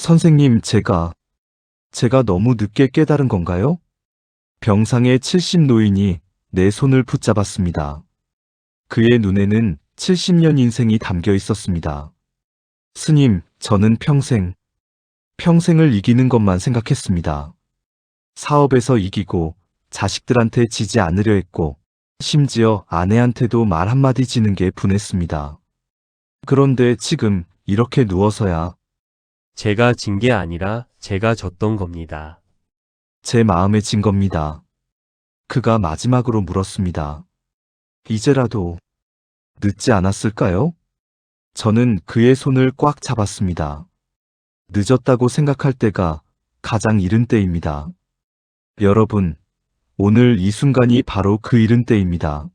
선생님, 제가 너무 늦게 깨달은 건가요? 병상의 70 노인이 내 손을 붙잡았습니다. 그의 눈에는 70년 인생이 담겨 있었습니다. 스님, 저는 평생을 이기는 것만 생각했습니다. 사업에서 이기고, 자식들한테 지지 않으려 했고, 심지어 아내한테도 말 한마디 지는 게 분했습니다. 그런데 지금 이렇게 누워서야 제가 진 게 아니라 제가 졌던 겁니다. 제 마음에 진 겁니다. 그가 마지막으로 물었습니다. 이제라도 늦지 않았을까요? 저는 그의 손을 꽉 잡았습니다. 늦었다고 생각할 때가 가장 이른 때입니다. 여러분, 오늘 이 순간이 바로 그 이른 때입니다.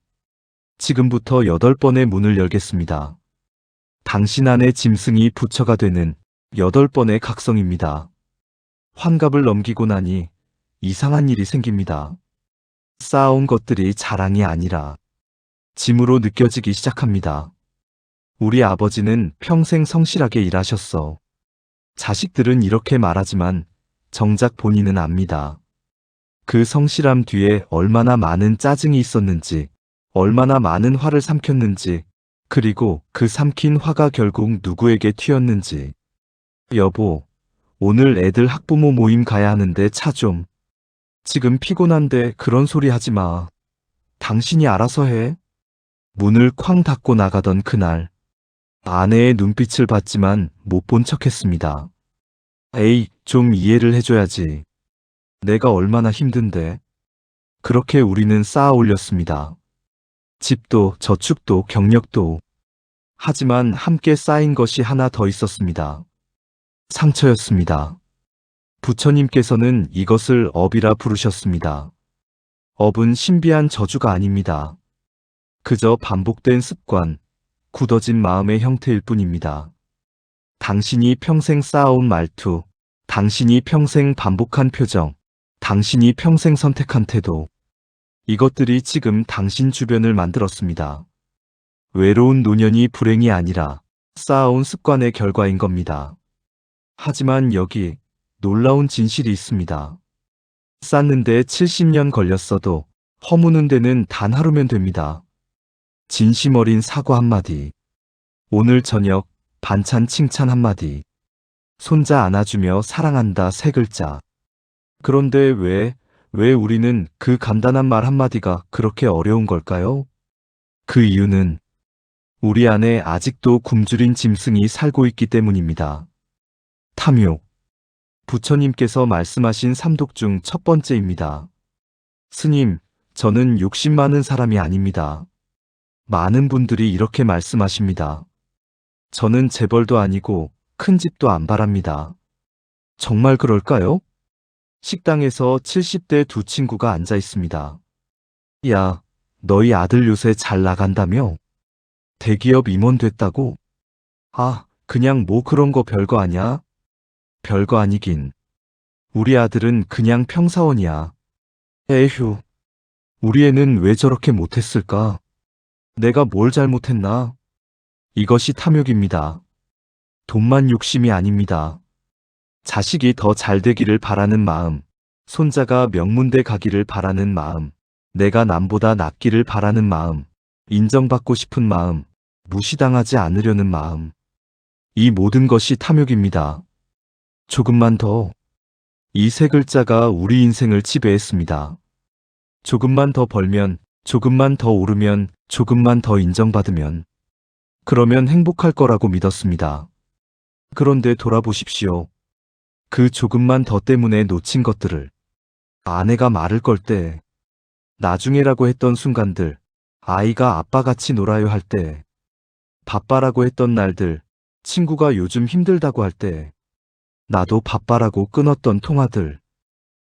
지금부터 8번의 문을 열겠습니다. 당신 안에 짐승이 부처가 되는 8번의 각성입니다. 환갑을 넘기고 나니 이상한 일이 생깁니다. 쌓아온 것들이 자랑이 아니라 짐으로 느껴지기 시작합니다. 우리 아버지는 평생 성실하게 일하셨어. 자식들은 이렇게 말하지만 정작 본인은 압니다. 그 성실함 뒤에 얼마나 많은 짜증이 있었는지, 얼마나 많은 화를 삼켰는지, 그리고 그 삼킨 화가 결국 누구에게 튀었는지. 여보, 오늘 애들 학부모 모임 가야 하는데 차 좀. 지금 피곤한데 그런 소리 하지 마. 당신이 알아서 해. 문을 쾅 닫고 나가던 그날, 아내의 눈빛을 봤지만 못 본 척했습니다. 에이, 좀 이해를 해줘야지. 내가 얼마나 힘든데. 그렇게 우리는 쌓아 올렸습니다. 집도, 저축도, 경력도. 하지만 함께 쌓인 것이 하나 더 있었습니다. 상처였습니다. 부처님께서는 이것을 업이라 부르셨습니다. 업은 신비한 저주가 아닙니다. 그저 반복된 습관, 굳어진 마음의 형태일 뿐입니다. 당신이 평생 쌓아온 말투, 당신이 평생 반복한 표정, 당신이 평생 선택한 태도, 이것들이 지금 당신 주변을 만들었습니다. 외로운 노년이 불행이 아니라 쌓아온 습관의 결과인 겁니다. 하지만 여기 놀라운 진실이 있습니다. 쌓는데 70년 걸렸어도 허무는 데는 단 하루면 됩니다. 진심 어린 사과 한마디, 오늘 저녁 반찬 칭찬 한마디, 손자 안아주며 사랑한다 3글자. 그런데 왜 우리는 그 간단한 말 한마디가 그렇게 어려운 걸까요? 그 이유는 우리 안에 아직도 굶주린 짐승이 살고 있기 때문입니다. 탐욕. 부처님께서 말씀하신 삼독 중 첫 번째입니다. 스님, 저는 욕심 많은 사람이 아닙니다. 많은 분들이 이렇게 말씀하십니다. 저는 재벌도 아니고 큰 집도 안 바랍니다. 정말 그럴까요? 식당에서 70대 두 친구가 앉아 있습니다. 야, 너희 아들 요새 잘 나간다며? 대기업 임원 됐다고? 아, 그냥 뭐 그런 거 별거 아냐? 별거 아니긴. 우리 아들은 그냥 평사원이야. 에휴, 우리 애는 왜 저렇게 못했을까? 내가 뭘 잘못했나? 이것이 탐욕입니다. 돈만 욕심이 아닙니다. 자식이 더 잘 되기를 바라는 마음, 손자가 명문대 가기를 바라는 마음, 내가 남보다 낫기를 바라는 마음, 인정받고 싶은 마음, 무시당하지 않으려는 마음. 이 모든 것이 탐욕입니다. 조금만 더. 이 3글자가 우리 인생을 지배했습니다. 조금만 더 벌면, 조금만 더 오르면, 조금만 더 인정받으면, 그러면 행복할 거라고 믿었습니다. 그런데 돌아보십시오. 그 조금만 더 때문에 놓친 것들을. 아내가 말을 걸 때, 나중에라고 했던 순간들, 아이가 아빠같이 놀아요 할 때, 바빠라고 했던 날들, 친구가 요즘 힘들다고 할 때, 나도 바빠라고 끊었던 통화들.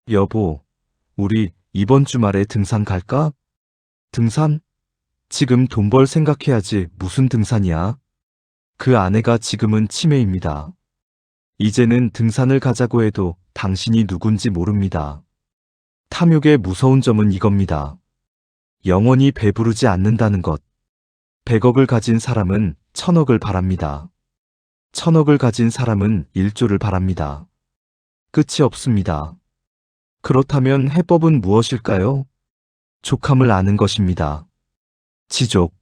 여보, 우리 이번 주말에 등산 갈까? 등산? 지금 돈 벌 생각해야지 무슨 등산이야? 그 아내가 지금은 치매입니다. 이제는 등산을 가자고 해도 당신이 누군지 모릅니다. 탐욕의 무서운 점은 이겁니다. 영원히 배부르지 않는다는 것. 100억을 가진 사람은 1000억을 바랍니다. 천억을 가진 사람은 1조를 바랍니다. 끝이 없습니다. 그렇다면 해법은 무엇일까요? 족함을 아는 것입니다. 지족.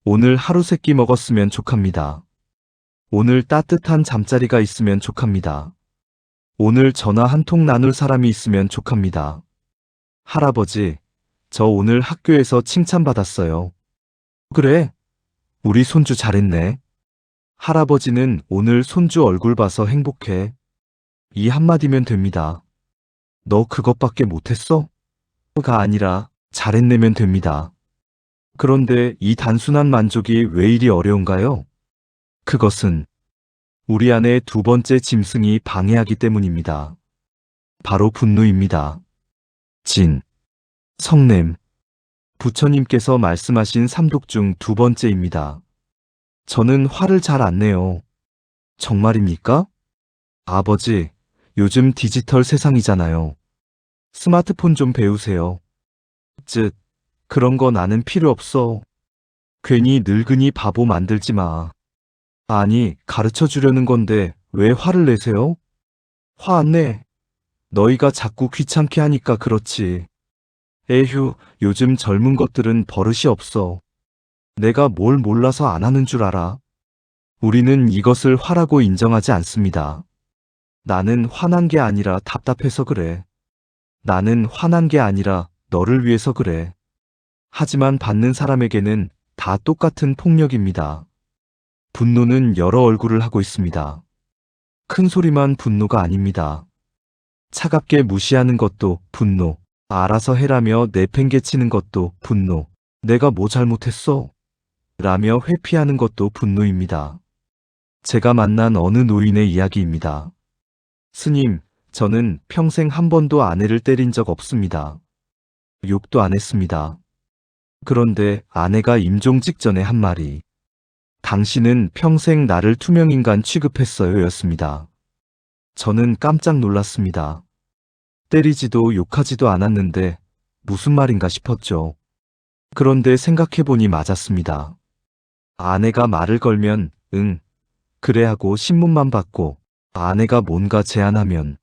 오늘 하루 세끼 먹었으면 족합니다. 오늘 따뜻한 잠자리가 있으면 족합니다. 오늘 전화 한 통 나눌 사람이 있으면 족합니다. 할아버지, 저 오늘 학교에서 칭찬받았어요. 그래? 우리 손주 잘했네. 할아버지는 오늘 손주 얼굴 봐서 행복해. 이 한마디면 됩니다. 너 그것밖에 못했어? 가 아니라 잘했네면 됩니다. 그런데 이 단순한 만족이 왜 이리 어려운가요? 그것은 우리 안의 두 번째 짐승이 방해하기 때문입니다. 바로 분노입니다. 진, 성냄. 부처님께서 말씀하신 삼독 중 두 번째입니다. 저는 화를 잘 안 내요. 정말입니까? 아버지, 요즘 디지털 세상이잖아요. 스마트폰 좀 배우세요. 쯧, 그런 거 나는 필요 없어. 괜히 늙은이 바보 만들지 마. 아니, 가르쳐 주려는 건데 왜 화를 내세요? 화 안 내. 너희가 자꾸 귀찮게 하니까 그렇지. 에휴, 요즘 젊은 것들은 버릇이 없어. 내가 뭘 몰라서 안 하는 줄 알아. 우리는 이것을 화라고 인정하지 않습니다. 나는 화난 게 아니라 답답해서 그래. 나는 화난 게 아니라 너를 위해서 그래. 하지만 받는 사람에게는 다 똑같은 폭력입니다. 분노는 여러 얼굴을 하고 있습니다. 큰 소리만 분노가 아닙니다. 차갑게 무시하는 것도 분노, 알아서 해라며 내팽개치는 것도 분노, 내가 뭐 잘못했어? 라며 회피하는 것도 분노입니다. 제가 만난 어느 노인의 이야기입니다. 스님, 저는 평생 한 번도 아내를 때린 적 없습니다. 욕도 안 했습니다. 그런데 아내가 임종 직전에 한 말이 당신은 평생 나를 투명인간 취급했어요 였습니다. 저는 깜짝 놀랐습니다. 때리지도 욕하지도 않았는데 무슨 말인가 싶었죠. 그런데 생각해보니 맞았습니다. 아내가 말을 걸면 응, 그래 하고 신문만 받고 아내가 뭔가 제안하면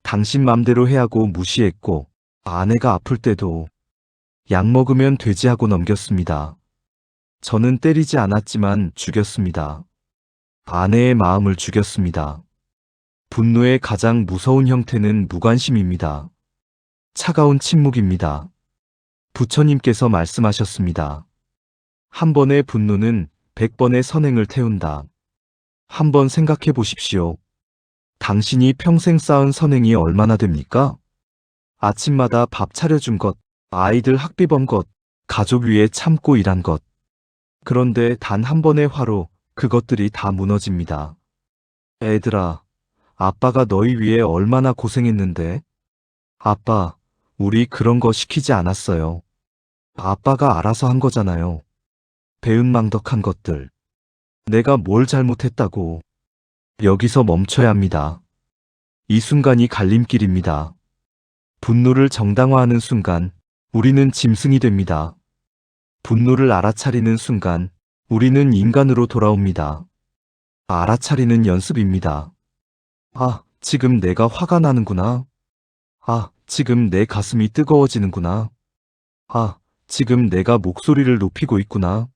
당신 맘대로 해 하고 무시했고 아내가 아플 때도 약 먹으면 되지 하고 넘겼습니다. 저는 때리지 않았지만 죽였습니다. 아내의 마음을 죽였습니다. 분노의 가장 무서운 형태는 무관심입니다. 차가운 침묵입니다. 부처님께서 말씀하셨습니다. 한 번의 분노는 100번의 선행을 태운다. 한번 생각해 보십시오. 당신이 평생 쌓은 선행이 얼마나 됩니까? 아침마다 밥 차려준 것, 아이들 학비 번 것, 가족 위해 참고 일한 것. 그런데 단 한 번의 화로 그것들이 다 무너집니다. 애들아, 아빠가 너희 위해 얼마나 고생했는데? 아빠, 우리 그런 거 시키지 않았어요. 아빠가 알아서 한 거잖아요. 배은망덕한 것들. 내가 뭘 잘못했다고. 여기서 멈춰야 합니다. 이 순간이 갈림길입니다. 분노를 정당화하는 순간, 우리는 짐승이 됩니다. 분노를 알아차리는 순간, 우리는 인간으로 돌아옵니다. 알아차리는 연습입니다. 아, 지금 내가 화가 나는구나. 아, 지금 내 가슴이 뜨거워지는구나. 아, 지금 내가 목소리를 높이고 있구나.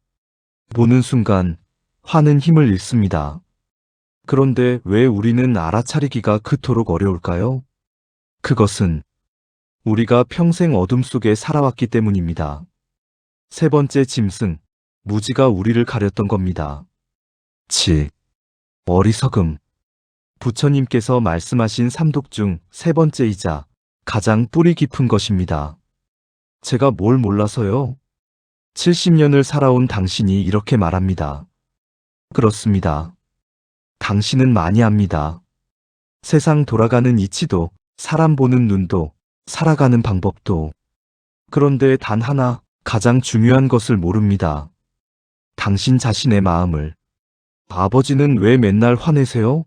보는 순간, 화는 힘을 잃습니다. 그런데 왜 우리는 알아차리기가 그토록 어려울까요? 그것은 우리가 평생 어둠 속에 살아왔기 때문입니다. 세 번째 짐승, 무지가 우리를 가렸던 겁니다. 어리석음. 부처님께서 말씀하신 삼독 중 세 번째이자 가장 뿌리 깊은 것입니다. 제가 뭘 몰라서요? 70년을 살아온 당신이 이렇게 말합니다. 그렇습니다. 당신은 많이 압니다. 세상 돌아가는 이치도, 사람 보는 눈도, 살아가는 방법도. 그런데 단 하나, 가장 중요한 것을 모릅니다. 당신 자신의 마음을. 아버지는 왜 맨날 화내세요?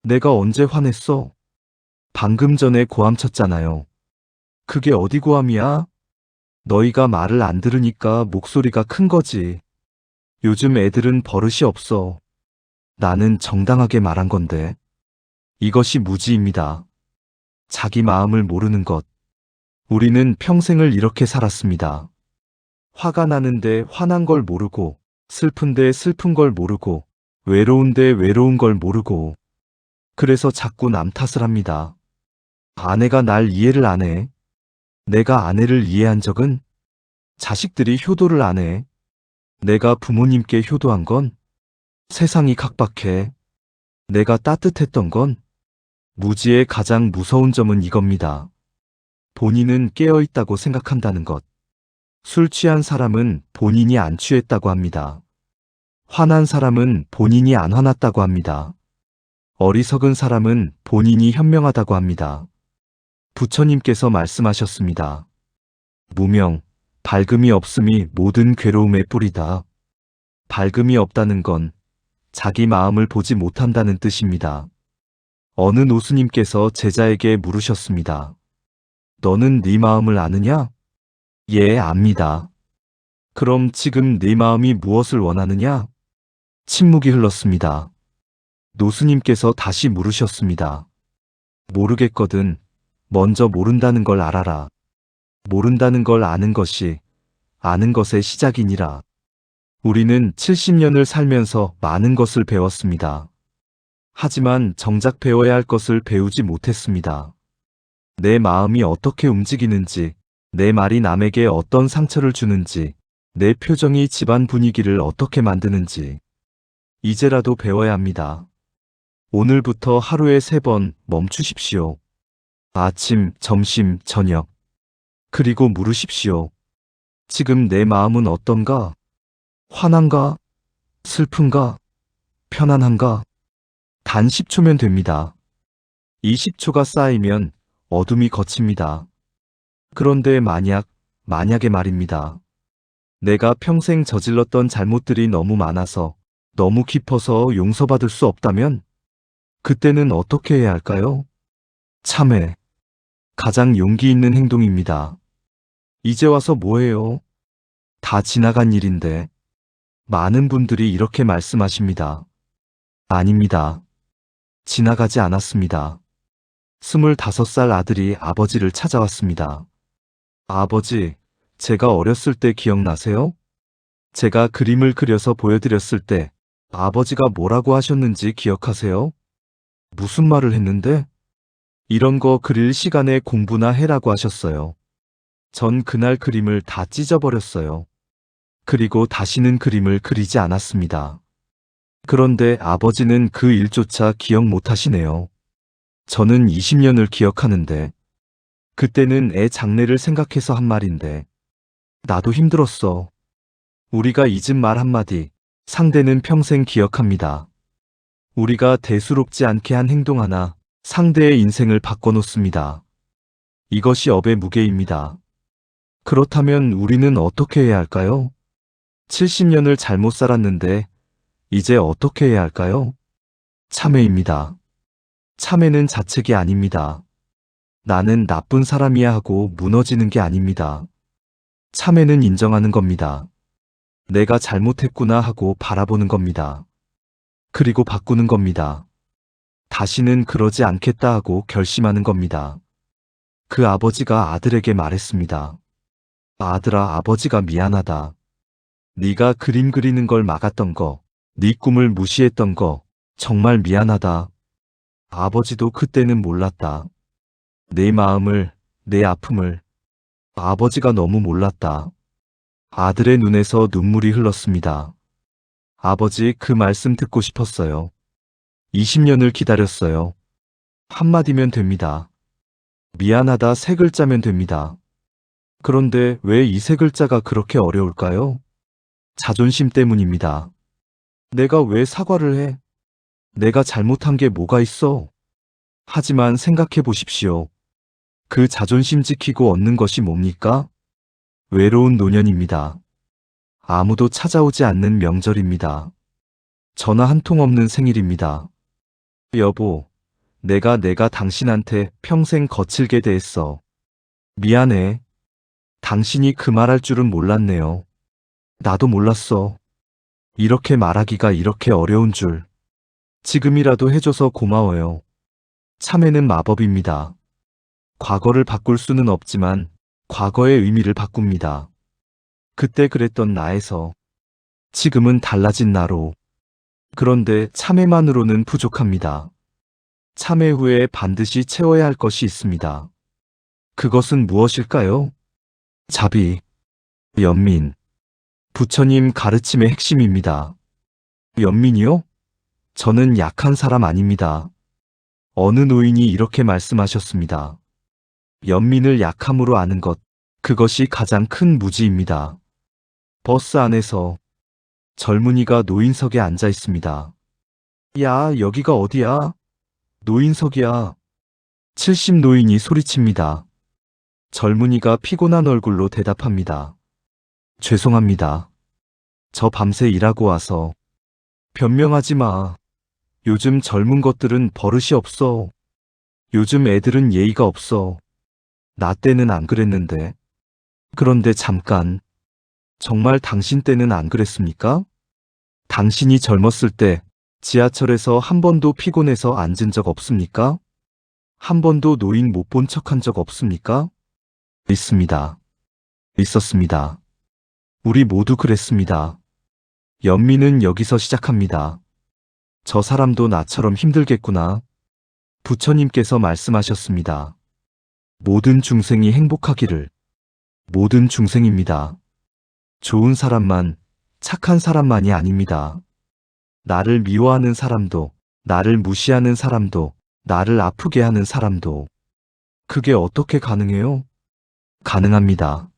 내가 언제 화냈어? 방금 전에 고함 쳤잖아요. 그게 어디 고함이야? 너희가 말을 안 들으니까 목소리가 큰 거지. 요즘 애들은 버릇이 없어. 나는 정당하게 말한 건데. 이것이 무지입니다. 자기 마음을 모르는 것. 우리는 평생을 이렇게 살았습니다. 화가 나는데 화난 걸 모르고, 슬픈데 슬픈 걸 모르고, 외로운데 외로운 걸 모르고. 그래서 자꾸 남 탓을 합니다. 아내가 날 이해를 안 해. 내가 아내를 이해한 적은? 자식들이 효도를 안 해. 내가 부모님께 효도한 건? 세상이 각박해. 내가 따뜻했던 건? 무지의 가장 무서운 점은 이겁니다. 본인은 깨어있다고 생각한다는 것. 술 취한 사람은 본인이 안 취했다고 합니다. 화난 사람은 본인이 안 화났다고 합니다. 어리석은 사람은 본인이 현명하다고 합니다. 부처님께서 말씀하셨습니다. 무명, 밝음이 없음이 모든 괴로움의 뿌리다. 밝음이 없다는 건 자기 마음을 보지 못한다는 뜻입니다. 어느 노스님께서 제자에게 물으셨습니다. 너는 네 마음을 아느냐? 예, 압니다. 그럼 지금 네 마음이 무엇을 원하느냐? 침묵이 흘렀습니다. 노스님께서 다시 물으셨습니다. 모르겠거든. 먼저 모른다는 걸 알아라. 모른다는 걸 아는 것이 아는 것의 시작이니라. 우리는 70년을 살면서 많은 것을 배웠습니다. 하지만 정작 배워야 할 것을 배우지 못했습니다. 내 마음이 어떻게 움직이는지, 내 말이 남에게 어떤 상처를 주는지, 내 표정이 집안 분위기를 어떻게 만드는지. 이제라도 배워야 합니다. 오늘부터 하루에 3번 멈추십시오. 아침, 점심, 저녁. 그리고 물으십시오. 지금 내 마음은 어떤가? 화난가? 슬픈가? 편안한가? 단 10초면 됩니다. 이 10초가 쌓이면 어둠이 걷힙니다. 그런데 만약에 말입니다. 내가 평생 저질렀던 잘못들이 너무 많아서, 너무 깊어서 용서받을 수 없다면? 그때는 어떻게 해야 할까요? 참회. 가장 용기 있는 행동입니다. 이제 와서 뭐해요? 다 지나간 일인데. 많은 분들이 이렇게 말씀하십니다. 아닙니다. 지나가지 않았습니다. 25살 아들이 아버지를 찾아왔습니다. 아버지, 제가 어렸을 때 기억나세요? 제가 그림을 그려서 보여드렸을 때 아버지가 뭐라고 하셨는지 기억하세요? 무슨 말을 했는데? 이런 거 그릴 시간에 공부나 해라고 하셨어요. 전 그날 그림을 다 찢어버렸어요. 그리고 다시는 그림을 그리지 않았습니다. 그런데 아버지는 그 일조차 기억 못 하시네요. 저는 20년을 기억하는데, 그때는 애 장래를 생각해서 한 말인데, 나도 힘들었어. 우리가 잊은 말 한마디, 상대는 평생 기억합니다. 우리가 대수롭지 않게 한 행동 하나, 상대의 인생을 바꿔놓습니다. 이것이 업의 무게입니다. 그렇다면 우리는 어떻게 해야 할까요? 70년을 잘못 살았는데, 이제 어떻게 해야 할까요? 참회입니다. 참회는 자책이 아닙니다. 나는 나쁜 사람이야 하고 무너지는 게 아닙니다. 참회는 인정하는 겁니다. 내가 잘못했구나 하고 바라보는 겁니다. 그리고 바꾸는 겁니다. 다시는 그러지 않겠다 하고 결심하는 겁니다. 그 아버지가 아들에게 말했습니다. 아들아, 아버지가 미안하다. 네가 그림 그리는 걸 막았던 거, 네 꿈을 무시했던 거, 정말 미안하다. 아버지도 그때는 몰랐다. 내 마음을, 내 아픔을. 아버지가 너무 몰랐다. 아들의 눈에서 눈물이 흘렀습니다. 아버지, 그 말씀 듣고 싶었어요. 20년을 기다렸어요. 한마디면 됩니다. 미안하다 3글자면 됩니다. 그런데 왜 이 3글자가 그렇게 어려울까요? 자존심 때문입니다. 내가 왜 사과를 해? 내가 잘못한 게 뭐가 있어? 하지만 생각해 보십시오. 그 자존심 지키고 얻는 것이 뭡니까? 외로운 노년입니다. 아무도 찾아오지 않는 명절입니다. 전화 한 통 없는 생일입니다. 여보, 내가 당신한테 평생 거칠게 대했어. 미안해. 당신이 그 말할 줄은 몰랐네요. 나도 몰랐어. 이렇게 말하기가 이렇게 어려운 줄. 지금이라도 해줘서 고마워요. 참회는 마법입니다. 과거를 바꿀 수는 없지만 과거의 의미를 바꿉니다. 그때 그랬던 나에서 지금은 달라진 나로. 그런데 참회만으로는 부족합니다. 참회 후에 반드시 채워야 할 것이 있습니다. 그것은 무엇일까요? 자비, 연민. 부처님 가르침의 핵심입니다. 연민이요? 저는 약한 사람 아닙니다. 어느 노인이 이렇게 말씀하셨습니다. 연민을 약함으로 아는 것, 그것이 가장 큰 무지입니다. 버스 안에서 젊은이가 노인석에 앉아 있습니다. 야, 여기가 어디야? 노인석이야. 70 노인이 소리칩니다. 젊은이가 피곤한 얼굴로 대답합니다. 죄송합니다. 저 밤새 일하고 와서. 변명하지 마. 요즘 젊은 것들은 버릇이 없어. 요즘 애들은 예의가 없어. 나 때는 안 그랬는데. 그런데 잠깐. 정말 당신 때는 안 그랬습니까? 당신이 젊었을 때 지하철에서 한 번도 피곤해서 앉은 적 없습니까? 한 번도 노인 못 본 척한 적 없습니까? 있습니다. 있었습니다. 우리 모두 그랬습니다. 연민은 여기서 시작합니다. 저 사람도 나처럼 힘들겠구나. 부처님께서 말씀하셨습니다. 모든 중생이 행복하기를. 모든 중생입니다. 좋은 사람만, 착한 사람만이 아닙니다. 나를 미워하는 사람도, 나를 무시하는 사람도, 나를 아프게 하는 사람도. 그게 어떻게 가능해요? 가능합니다.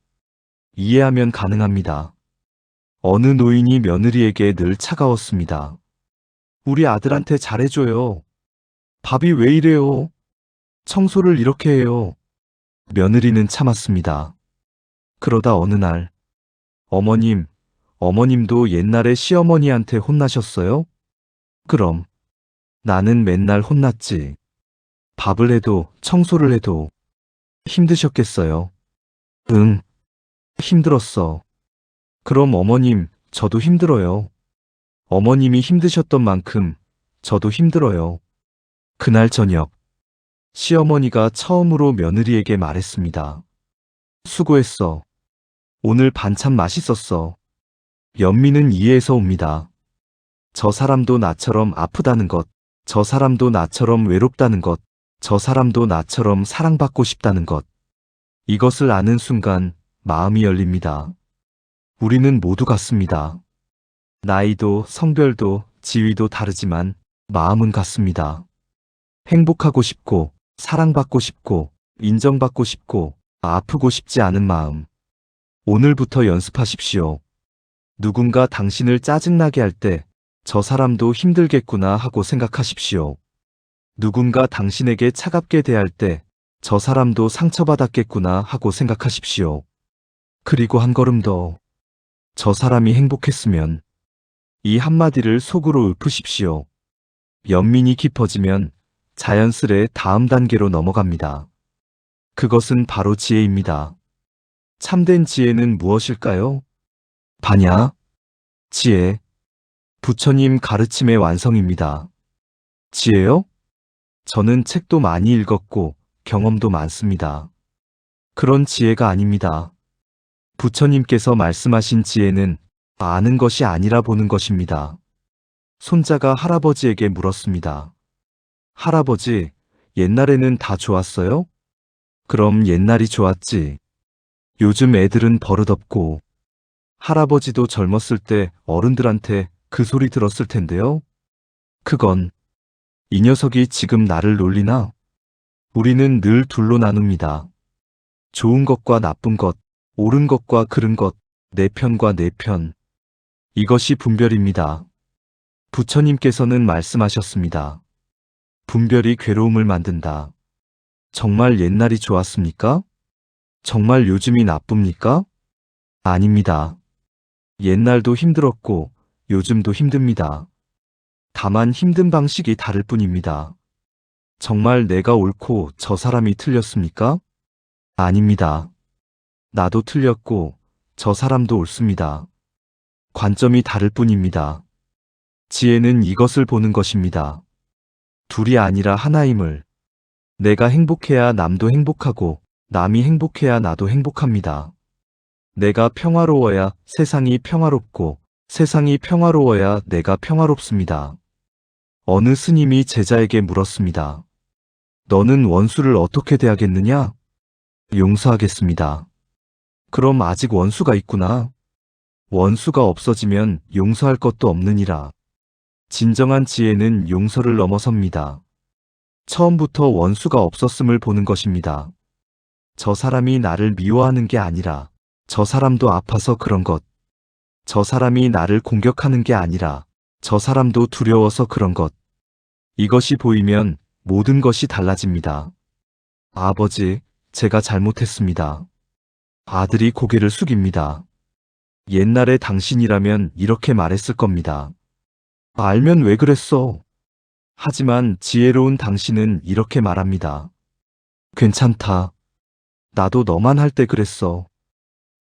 이해하면 가능합니다. 어느 노인이 며느리에게 늘 차가웠습니다. 우리 아들한테 잘해줘요. 밥이 왜 이래요? 청소를 이렇게 해요. 며느리는 참았습니다. 그러다 어느 날, 어머님도 옛날에 시어머니한테 혼나셨어요? 그럼, 나는 맨날 혼났지. 밥을 해도, 청소를 해도 힘드셨겠어요? 응, 힘들었어. 그럼 어머님, 저도 힘들어요. 어머님이 힘드셨던 만큼 저도 힘들어요. 그날 저녁, 시어머니가 처음으로 며느리에게 말했습니다. 수고했어. 오늘 반찬 맛있었어. 연민은 이해해서 옵니다. 저 사람도 나처럼 아프다는 것, 저 사람도 나처럼 외롭다는 것, 저 사람도 나처럼 사랑받고 싶다는 것. 이것을 아는 순간 마음이 열립니다. 우리는 모두 같습니다. 나이도 성별도 지위도 다르지만 마음은 같습니다. 행복하고 싶고, 사랑받고 싶고, 인정받고 싶고, 아프고 싶지 않은 마음. 오늘부터 연습하십시오. 누군가 당신을 짜증나게 할 때, 저 사람도 힘들겠구나 하고 생각하십시오. 누군가 당신에게 차갑게 대할 때, 저 사람도 상처받았겠구나 하고 생각하십시오. 그리고 한 걸음 더. 저 사람이 행복했으면. 이 한마디를 속으로 읊으십시오. 연민이 깊어지면 자연스레 다음 단계로 넘어갑니다. 그것은 바로 지혜입니다. 참된 지혜는 무엇일까요? 반야, 지혜, 부처님 가르침의 완성입니다. 지혜요? 저는 책도 많이 읽었고 경험도 많습니다. 그런 지혜가 아닙니다. 부처님께서 말씀하신 지혜는 아는 것이 아니라 보는 것입니다. 손자가 할아버지에게 물었습니다. 할아버지, 옛날에는 다 좋았어요? 그럼 옛날이 좋았지. 요즘 애들은 버릇없고. 할아버지도 젊었을 때 어른들한테 그 소리 들었을 텐데요. 그건 이 녀석이 지금 나를 놀리나? 우리는 늘 둘로 나눕니다. 좋은 것과 나쁜 것, 옳은 것과 그른 것, 내 편과 내 편. 이것이 분별입니다. 부처님께서는 말씀하셨습니다. 분별이 괴로움을 만든다. 정말 옛날이 좋았습니까? 정말 요즘이 나쁩니까? 아닙니다. 옛날도 힘들었고 요즘도 힘듭니다. 다만 힘든 방식이 다를 뿐입니다. 정말 내가 옳고 저 사람이 틀렸습니까? 아닙니다. 나도 틀렸고 저 사람도 옳습니다. 관점이 다를 뿐입니다. 지혜는 이것을 보는 것입니다. 둘이 아니라 하나임을. 내가 행복해야 남도 행복하고 남이 행복해야 나도 행복합니다. 내가 평화로워야 세상이 평화롭고 세상이 평화로워야 내가 평화롭습니다. 어느 스님이 제자에게 물었습니다. 너는 원수를 어떻게 대하겠느냐? 용서하겠습니다. 그럼 아직 원수가 있구나. 원수가 없어지면 용서할 것도 없느니라. 진정한 지혜는 용서를 넘어섭니다. 처음부터 원수가 없었음을 보는 것입니다. 저 사람이 나를 미워하는 게 아니라 저 사람도 아파서 그런 것. 저 사람이 나를 공격하는 게 아니라 저 사람도 두려워서 그런 것. 이것이 보이면 모든 것이 달라집니다. 아버지, 제가 잘못했습니다. 아들이 고개를 숙입니다. 옛날에 당신이라면 이렇게 말했을 겁니다. 알면 왜 그랬어? 하지만 지혜로운 당신은 이렇게 말합니다. 괜찮다. 나도 너만 할 때 그랬어.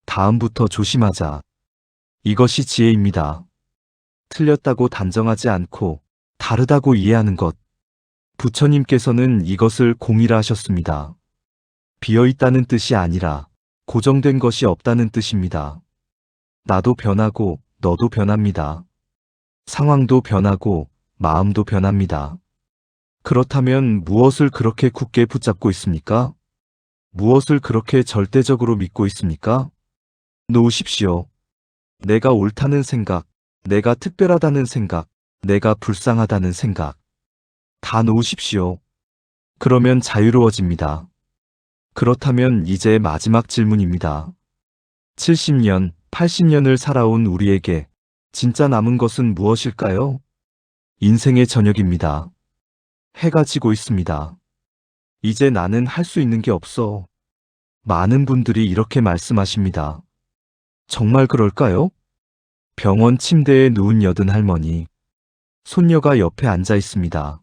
다음부터 조심하자. 이것이 지혜입니다. 틀렸다고 단정하지 않고 다르다고 이해하는 것. 부처님께서는 이것을 공이라 하셨습니다. 비어있다는 뜻이 아니라 고정된 것이 없다는 뜻입니다. 나도 변하고 너도 변합니다. 상황도 변하고 마음도 변합니다. 그렇다면 무엇을 그렇게 굳게 붙잡고 있습니까? 무엇을 그렇게 절대적으로 믿고 있습니까? 놓으십시오. 내가 옳다는 생각, 내가 특별하다는 생각, 내가 불쌍하다는 생각. 다 놓으십시오. 그러면 자유로워집니다. 그렇다면 이제 마지막 질문입니다. 70년, 80년을 살아온 우리에게 진짜 남은 것은 무엇일까요? 인생의 저녁입니다. 해가 지고 있습니다. 이제 나는 할 수 있는 게 없어. 많은 분들이 이렇게 말씀하십니다. 정말 그럴까요? 병원 침대에 누운 여든 할머니. 손녀가 옆에 앉아 있습니다.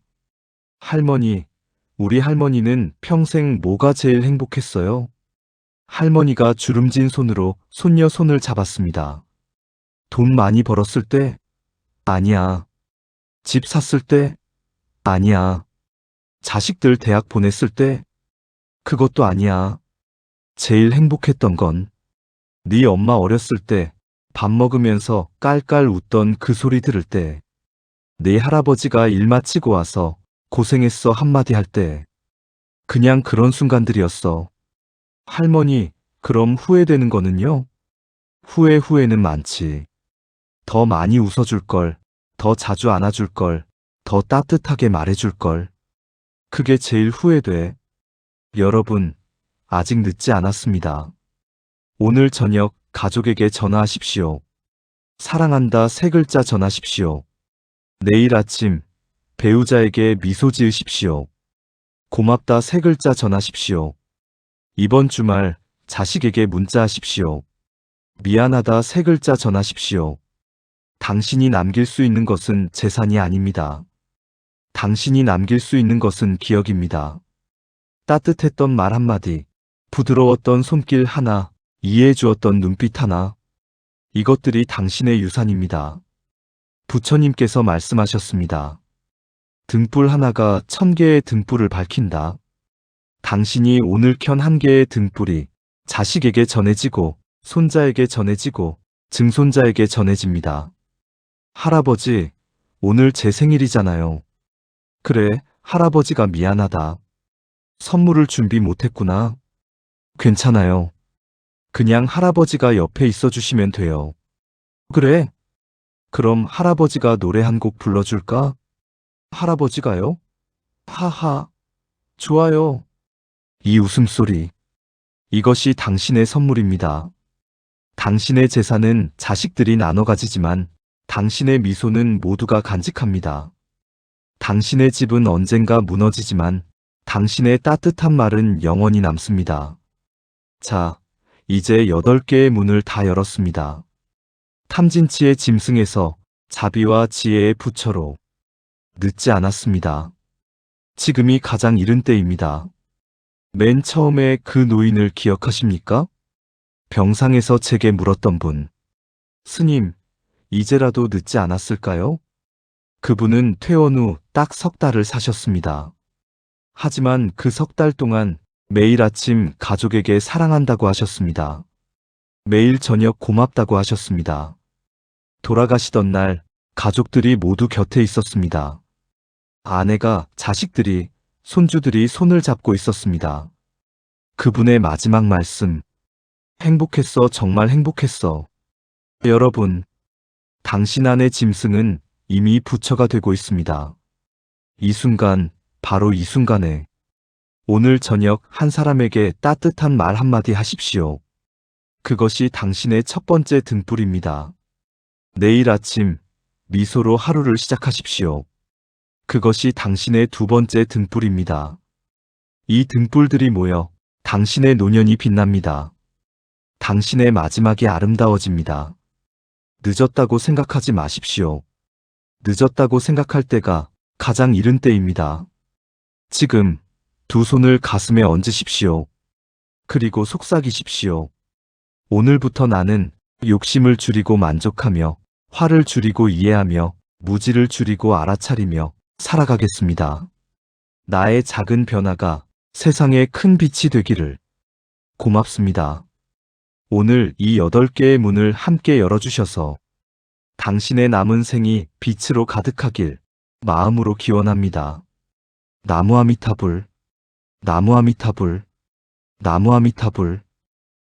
할머니, 우리 할머니는 평생 뭐가 제일 행복했어요? 할머니가 주름진 손으로 손녀 손을 잡았습니다. 돈 많이 벌었을 때? 아니야. 집 샀을 때? 아니야. 자식들 대학 보냈을 때? 그것도 아니야. 제일 행복했던 건 네 엄마 어렸을 때 밥 먹으면서 깔깔 웃던 그 소리 들을 때, 네 할아버지가 일 마치고 와서 고생했어 한마디 할 때, 그냥 그런 순간들이었어. 할머니, 그럼 후회되는 거는요? 후회는 많지. 더 많이 웃어줄 걸, 더 자주 안아줄 걸, 더 따뜻하게 말해줄 걸. 그게 제일 후회돼. 여러분, 아직 늦지 않았습니다. 오늘 저녁 가족에게 전화하십시오. 사랑한다 세 글자 전하십시오. 내일 아침 배우자에게 미소 지으십시오. 고맙다 세 글자 전하십시오. 이번 주말 자식에게 문자하십시오. 미안하다 세 글자 전하십시오. 당신이 남길 수 있는 것은 재산이 아닙니다. 당신이 남길 수 있는 것은 기억입니다. 따뜻했던 말 한마디, 부드러웠던 손길 하나, 이해해 주었던 눈빛 하나, 이것들이 당신의 유산입니다. 부처님께서 말씀하셨습니다. 등불 하나가 1000개의 등불을 밝힌다. 당신이 오늘 켠 한 개의 등불이 자식에게 전해지고 손자에게 전해지고 증손자에게 전해집니다. 할아버지, 오늘 제 생일이잖아요. 그래, 할아버지가 미안하다. 선물을 준비 못했구나. 괜찮아요. 그냥 할아버지가 옆에 있어 주시면 돼요. 그래? 그럼 할아버지가 노래 한 곡 불러줄까? 할아버지가요? 하하, 좋아요. 이 웃음소리. 이것이 당신의 선물입니다. 당신의 재산은 자식들이 나눠 가지지만 당신의 미소는 모두가 간직합니다. 당신의 집은 언젠가 무너지지만 당신의 따뜻한 말은 영원히 남습니다. 자, 이제 8개의 문을 다 열었습니다. 탐진치의 짐승에서 자비와 지혜의 부처로. 늦지 않았습니다. 지금이 가장 이른 때입니다. 맨 처음에 그 노인을 기억하십니까? 병상에서 제게 물었던 분. 스님, 이제라도 늦지 않았을까요? 그분은 퇴원 후 딱 3달을 사셨습니다. 하지만 그 3달 동안 매일 아침 가족에게 사랑한다고 하셨습니다. 매일 저녁 고맙다고 하셨습니다. 돌아가시던 날 가족들이 모두 곁에 있었습니다. 아내가, 자식들이, 손주들이 손을 잡고 있었습니다. 그분의 마지막 말씀. 행복했어, 정말 행복했어. 여러분, 당신 안의 짐승은 이미 부처가 되고 있습니다. 이 순간, 바로 이 순간에 오늘 저녁 한 사람에게 따뜻한 말 한마디 하십시오. 그것이 당신의 첫 번째 등불입니다. 내일 아침 미소로 하루를 시작하십시오. 그것이 당신의 두 번째 등불입니다. 이 등불들이 모여 당신의 노년이 빛납니다. 당신의 마지막이 아름다워집니다. 늦었다고 생각하지 마십시오. 늦었다고 생각할 때가 가장 이른 때입니다. 지금 두 손을 가슴에 얹으십시오. 그리고 속삭이십시오. 오늘부터 나는 욕심을 줄이고 만족하며 화를 줄이고 이해하며 무지를 줄이고 알아차리며 살아가겠습니다. 나의 작은 변화가 세상에 큰 빛이 되기를. 고맙습니다. 오늘 이 8개의 문을 함께 열어주셔서 당신의 남은 생이 빛으로 가득하길 마음으로 기원합니다. 나무 아미타불, 나무 아미타불, 나무 아미타불.